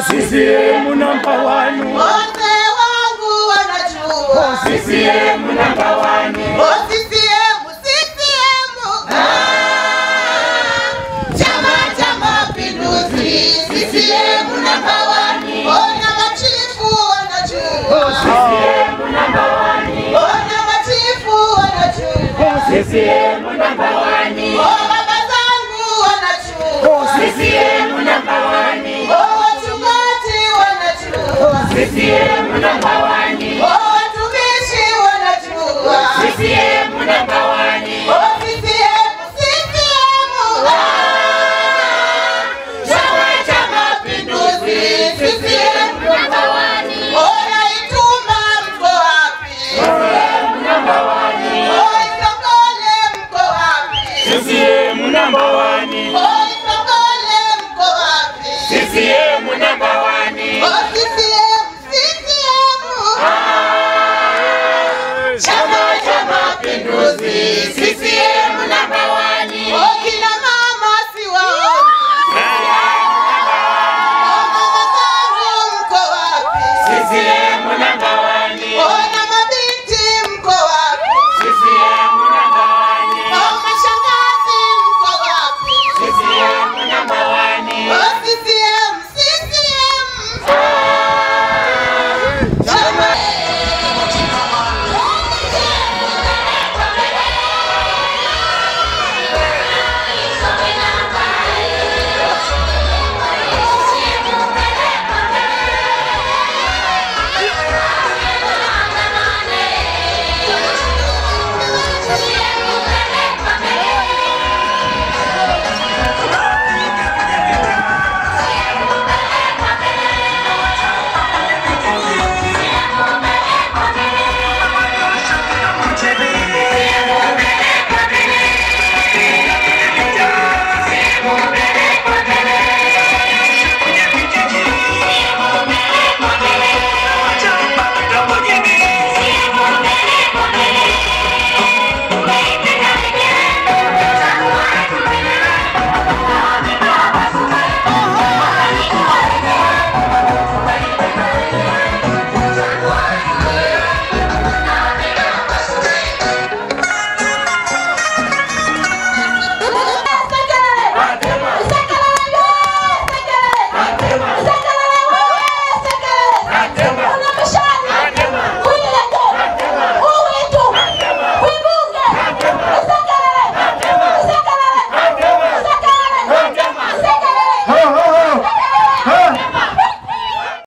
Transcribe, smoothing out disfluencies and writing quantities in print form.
CCM number one. Wote wangu wanajua. CCM number one. CCM, CCM. Chama cha Mapinduzi. CCM number one. Ona machifu wanajua. CCM number one. Ona machifu wanajua. CCM number one. Baba zangu wanajua. CCM number one. Wachungaji wanajua. CCM number one.